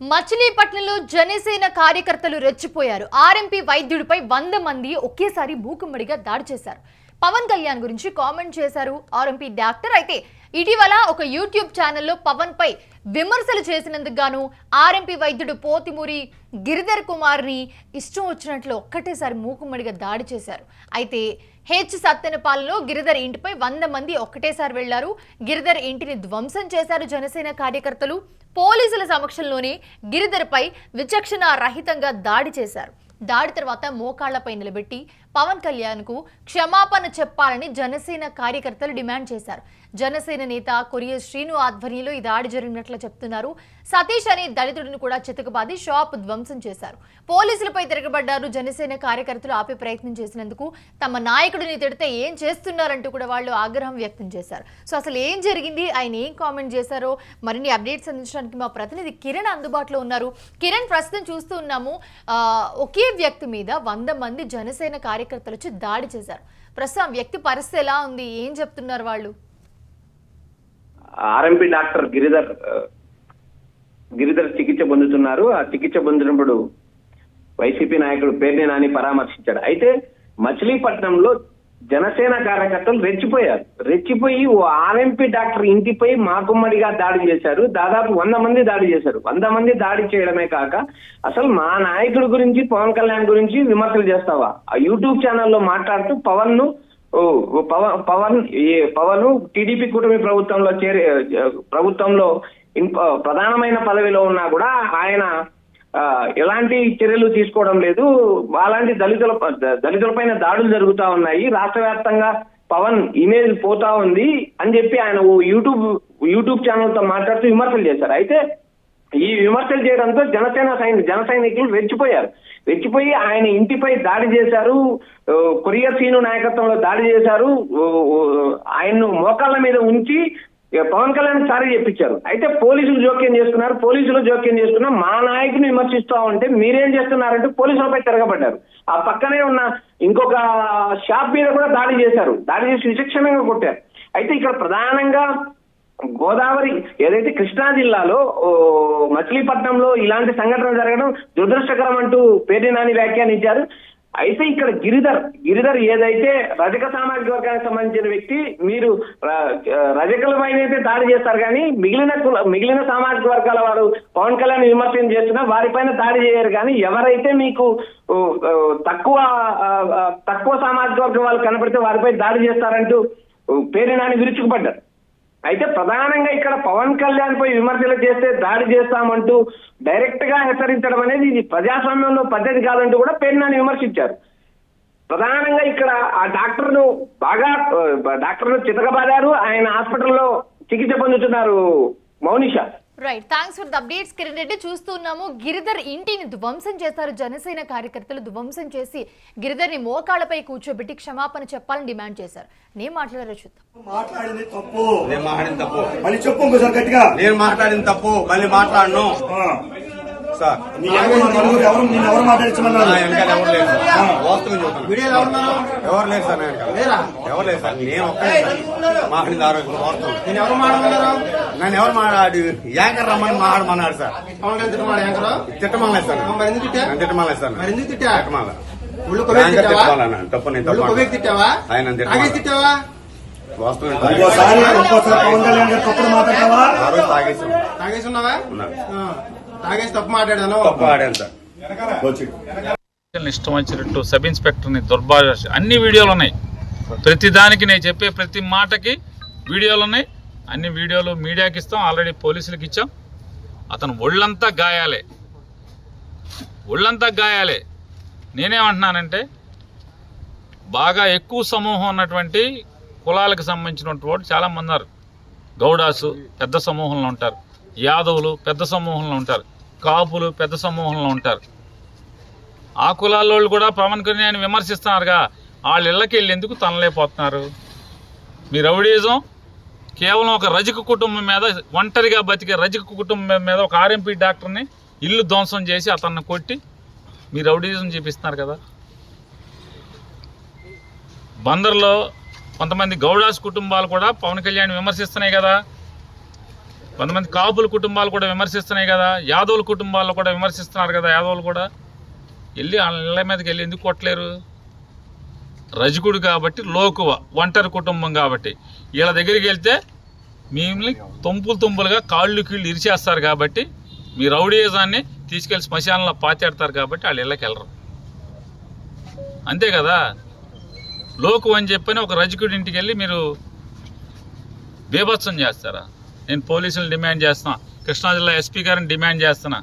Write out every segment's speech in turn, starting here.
మచిలీపట్నంలో జనసేన కార్యకర్తలు రెచ్చిపోయారు. ఆర్ఎంపీ వైద్యుడిపై 100 మంది ఒకేసారి మూకుమ్మడిగా దాడి చేశారు. పవన్ కళ్యాణ్ గురించి కామెంట్ చేశారు ఆర్ఎంపీ డాక్టర్. అయితే ఇటీవల ఒక యూట్యూబ్ ఛానల్లో పవన్ పై విమర్శలు చేసినందుకు గాను ఆర్ఎంపీ వైద్యుడు పోతిమూరి గిరిధర్ కుమార్ని ఇష్టం వచ్చినట్లు ఒక్కటేసారి మూకుమ్మడిగా దాడి చేశారు. అయితే సత్తెనపాలెంలో గిరిధర్ ఇంటిపై 100 మంది ఒక్కటేసారి వెళ్లారు. గిరిధర్ ఇంటిని ధ్వంసం చేశారు జనసేన కార్యకర్తలు. పోలీసుల సమక్షంలోనే గిరిధర్పై విచక్షణ రహితంగా దాడి చేశారు. దాడి తర్వాత మోకాళ్లపై నిలబెట్టి పవన్ కళ్యాణ్కు క్షమాపణ చెప్పాలని జనసేన కార్యకర్తలు డిమాండ్ చేశారు. జనసేన నేత కొరియ శ్రీను ఆధ్వర్యంలో ఈ దాడి జరిగినట్లు చెప్తున్నారు. సతీష్ అనే దళితుడిని కూడా చితకబాది షాప్ ధ్వంసం చేశారు. పోలీసులపై తిరగబడ్డారు. జనసేన కార్యకర్తలు ఆపే ప్రయత్నం చేసినందుకు తమ నాయకుడిని తిడితే ఏం చేస్తున్నారంటూ కూడా వాళ్ళు ఆగ్రహం వ్యక్తం చేశారు. సో అసలు ఏం జరిగింది, ఆయన ఏం కామెంట్ చేశారో మరిన్ని అప్డేట్స్ అందించడానికి మా ప్రతినిధి కిరణ్ అందుబాటులో ఉన్నారు. కిరణ్, ప్రస్తుతం చూస్తూ ఉన్నాము ఒకే వ్యక్తి మీద 100 మంది జనసేన కార్యకర్తలు వచ్చి దాడి చేశారు. ప్రస్తుతం వ్యక్తి పరిస్థితి ఎలా ఉంది, ఏం చెప్తున్నారు వాళ్ళు? ఆర్ఎంపీ డాక్టర్ గిరిధర్ చికిత్స పొందుతున్నారు. ఆ చికిత్స పొందినప్పుడు వైసీపీ నాయకుడు పేర్ని నాని పరామర్శించాడు. అయితే మచిలీపట్నంలో జనసేన కార్యకర్తలు రెచ్చిపోయి ఓ ఆర్ఎంపీ డాక్టర్ ఇంటిపై మాకుమ్మడిగా దాడి చేశారు. దాదాపు 100 మంది దాడి చేశారు. 100 మంది దాడి చేయడమే కాక అసలు మా నాయకుడి గురించి, పవన్ కళ్యాణ్ గురించి విమర్శలు చేస్తావా? ఆ యూట్యూబ్ ఛానల్లో మాట్లాడుతూ పవన్ టీడీపీ కూటమి ప్రభుత్వంలో ప్రధానమైన పదవిలో ఉన్నా కూడా ఆయన ఎలాంటి చర్యలు తీసుకోవడం లేదు. అలాంటి దళితులపైన దాడులు జరుగుతా ఉన్నాయి. రాష్ట్ర వ్యాప్తంగా పవన్ ఇమేజ్ పోతా ఉంది అని చెప్పి ఆయన యూట్యూబ్ ఛానల్ తో మాట్లాడుతూ విమర్శలు చేశారు. అయితే ఈ విమర్శలు చేయడంతో జన సైనికులు రెచ్చిపోయి ఆయన ఇంటిపై దాడి చేశారు. కొరియ శ్రీను నాయకత్వంలో దాడి చేశారు. ఆయన్ను మోకాళ్ళ మీద ఉంచి పవన్ కళ్యాణ్ సారీ చెప్పించారు. అయితే పోలీసులు జోక్యం చేస్తున్నా మా నాయకుని విమర్శిస్తా ఉంటే మీరేం చేస్తున్నారంటే పోలీసులపై తిరగబడ్డారు. ఆ పక్కనే ఉన్న ఇంకొక షాప్ మీద కూడా దాడి చేసి విచక్షణంగా కొట్టారు. అయితే ఇక్కడ ప్రధానంగా గోదావరి ఏదైతే కృష్ణా జిల్లాలో మచిలీపట్నంలో ఇలాంటి సంఘటన జరగడం దురదృష్టకరం అంటూ పేర్ని నాని వ్యాఖ్యానించారు. అయితే ఇక్కడ గిరిధర్ ఏదైతే రజక సామాజిక వర్గానికి సంబంధించిన వ్యక్తి, మీరు రజకులపైన అయితే దాడి చేస్తారు కానీ మిగిలిన సామాజిక వర్గాల వారు పవన్ కళ్యాణ్ విమర్శనం చేస్తున్నా వారిపైన దాడి చేయరు. కానీ ఎవరైతే మీకు తక్కువ సామాజిక వర్గం వాళ్ళు కనపడితే వారిపై దాడి చేస్తారంటూ పేర్ని నాని విరుచుకుపడ్డారు. అయితే ప్రధానంగా ఇక్కడ పవన్ కళ్యాణ్ పై విమర్శలు చేస్తే దాడి చేస్తామంటూ డైరెక్ట్ గా హెచ్చరించడం అనేది ఇది ప్రజాస్వామ్యంలో పద్ధతి కాదంటూ కూడా పేర్ని నాని విమర్శించారు. ప్రధానంగా ఇక్కడ ఆ డాక్టర్ను చితకబాదారు. ఆయన హాస్పిటల్లో చికిత్స పొందుతున్నారు. Mounisha. Right, thanks for the updates Kiran Reddy. చూస్తున్నాము గిరిధర్ ఇంటిని ధ్వంసం చేశారు జనసేన కార్యకర్తలు. ధ్వంసం చేసి గిరిధర్ని మోకాళ్ళపై కూర్చోబెట్టి క్షమాపణ చెప్పాలని డిమాండ్ చేశారు. నేను మాట్లాడారో చూద్దాం. మాట్లాడింది తప్పు, నేను మాట్లాడిన తప్పు మళ్ళీ చెప్పు ఇంకోసారి గట్టిగా. నేను మాట్లాడిన తప్పు మళ్ళీ మాట్లాడను సార్. ఎవరు మాట్లాడించమన్నారు? ఎవరు లేదు సార్. ఎవరు లేదు సార్. ఎవరు లేదు సార్. నేను మాట్లాడింది ఆరోగ్యం వాస్తవం. నేను ఎవరు మాట్లాడారు? నన్ను ఎవరు మాట్లాడి యాంకర్ రమ్మని మాట్లాడమన్నాడు సార్. తిట్టమలేదు సార్. తిట్టమలేదు సార్. తిట్టమల తప్పు. నేను తప్పు ఆయన తిట్టావా? వాస్తవం తాగేసున్నావా? తాగేసి తప్పు మాట్లాడాను. తప్పు ఆడాను సార్. ఇష్టం వచ్చినట్టు సబ్ ఇన్స్పెక్టర్ని దుర్భాష అన్ని వీడియోలు ఉన్నాయి. ప్రతి దానికి నేను చెప్పే ప్రతి మాటకి వీడియోలు ఉన్నాయి. అన్ని వీడియోలు మీడియాకి ఇస్తాం, ఆల్రెడీ పోలీసులకు ఇచ్చాం. అతను ఒళ్ళంతా గాయాలే. నేనేమంటున్నానంటే బాగా ఎక్కువ సమూహం ఉన్నటువంటి కులాలకు సంబంధించినటువంటి వాళ్ళు చాలామంది ఉన్నారు. గౌడాసు పెద్ద సమూహంలో ఉంటారు, యాదవులు పెద్ద సమూహంలో ఉంటారు, కాపులు పెద్ద సమూహంలో ఉంటారు. ఆ కులాల్లో కూడా పవన్ కళ్యాణ్ విమర్శిస్తున్నారుగా, వాళ్ళ ఇళ్ళకి వెళ్ళి ఎందుకు తనలేకపోతున్నారు? మీ రౌడీజం కేవలం ఒక రజక కుటుంబం మీద, ఒంటరిగా బతికే రజక కుటుంబం మీద ఒక ఆర్ఎంపీ డాక్టర్ని ఇల్లు ధ్వంసం చేసి అతన్ని కొట్టి మీ రౌడీజం చూపిస్తున్నారు కదా. బందర్లో కొంతమంది గౌడాస్ కుటుంబాలు కూడా పవన్ కళ్యాణ్ విమర్శిస్తున్నాయి కదా. కొంతమంది కాపుల కుటుంబాలు కూడా విమర్శిస్తున్నాయి కదా, యాదవుల కుటుంబాల్లో కూడా విమర్శిస్తున్నారు కదా, యాదవులు కూడా వెళ్ళి వాళ్ళ ఇళ్ళ మీదకి వెళ్ళి ఎందుకు కొట్టలేరు? రజకుడు కాబట్టి, లోకువ ఒంటరి కుటుంబం కాబట్టి వీళ్ళ దగ్గరికి వెళ్తే మిమ్మల్ని తుంపులుగా కాళ్ళు కీళ్ళు ఇరిచేస్తారు కాబట్టి, మీ రౌడీజాన్ని తీసుకెళ్లి శ్మశానంలో పాతేడతారు కాబట్టి వాళ్ళు ఇళ్ళకి వెళ్ళరు. అంతే కదా. లోకు అని చెప్పని ఒక రజకుడి ఇంటికి వెళ్ళి మీరు బీభత్సం చేస్తారా? నేను పోలీసులు డిమాండ్ చేస్తున్నా, కృష్ణా జిల్లా ఎస్పీ గారిని డిమాండ్ చేస్తున్నా.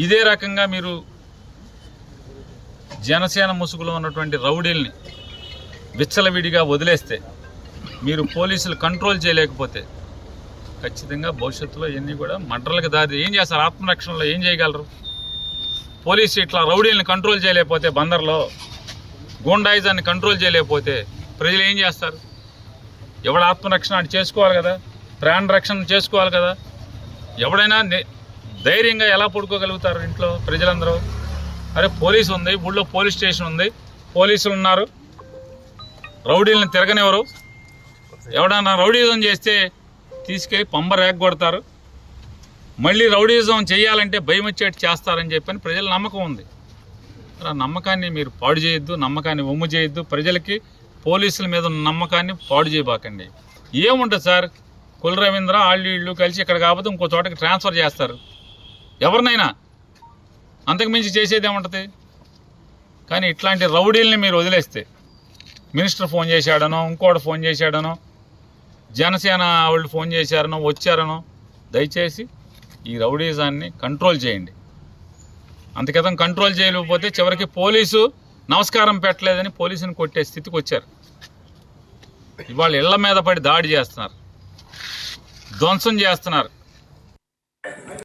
ఇదే రకంగా మీరు జనసేన ముసుగులో ఉన్నటువంటి రౌడీల్ని విచ్చలవిడిగా వదిలేస్తే, మీరు పోలీసులు కంట్రోల్ చేయలేకపోతే ఖచ్చితంగా భవిష్యత్తులో ఇవన్నీ కూడా మర్డర్లకు దారి. ఏం చేస్తారు? ఆత్మరక్షణలో ఏం చేయగలరు? పోలీసు ఇట్లా రౌడీలను కంట్రోల్ చేయలేకపోతే, బందర్లో గూండాయిజాన్ని కంట్రోల్ చేయలేకపోతే ప్రజలు ఏం చేస్తారు? ఎవడ ఆత్మరక్షణ అంటే చేసుకోవాలి కదా, ప్రాణ రక్షణ చేసుకోవాలి కదా. ఎవడైనా ధైర్యంగా ఎలా పడుకోగలుగుతారు ఇంట్లో ప్రజలందరూ? అరే పోలీసు ఉంది, ఊళ్ళో పోలీస్ స్టేషన్ ఉంది, పోలీసులు ఉన్నారు, రౌడీలను తిరగనివ్వరు. ఎవడన్నా రౌడీజం చేస్తే తీసుకెళ్ళి పంబ రేగొడతారు. మళ్ళీ రౌడీజం చేయాలంటే భయం వచ్చేట్టు చేస్తారని చెప్పని ప్రజల నమ్మకం ఉంది. ఆ నమ్మకాన్ని మీరు పాడు చేయొద్దు, నమ్మకాన్ని ఒమ్ము చేయొద్దు. ప్రజలకి పోలీసుల మీద ఉన్న నమ్మకాన్ని పాడు చేయబాకండి. ఏముంటుంది సార్, కుల రవీంద్ర వాళ్ళు కలిసి ఇక్కడ కాకపోతే ఇంకో చోటకి ట్రాన్స్ఫర్ చేస్తారు ఎవరినైనా, అంతకుమించి చేసేది ఏముంటుంది? కానీ ఇట్లాంటి రౌడీల్ని మీరు వదిలేస్తే, మినిస్టర్ ఫోన్ చేశాడనో, ఇంకోటి ఫోన్ చేశాడనో, జనసేన వాళ్ళు ఫోన్ చేశారనో, వచ్చారనో, దయచేసి ఈ రౌడీజాన్ని కంట్రోల్ చేయండి. అంతకితం కంట్రోల్ చేయలేకపోతే చివరికి పోలీసు నమస్కారం పెట్టలేదని పోలీసుని కొట్టే స్థితికి వచ్చారు. ఇవాళ ఇళ్ల మీద పడి దాడి చేస్తున్నారు, ధ్వంసం చేస్తున్నారు.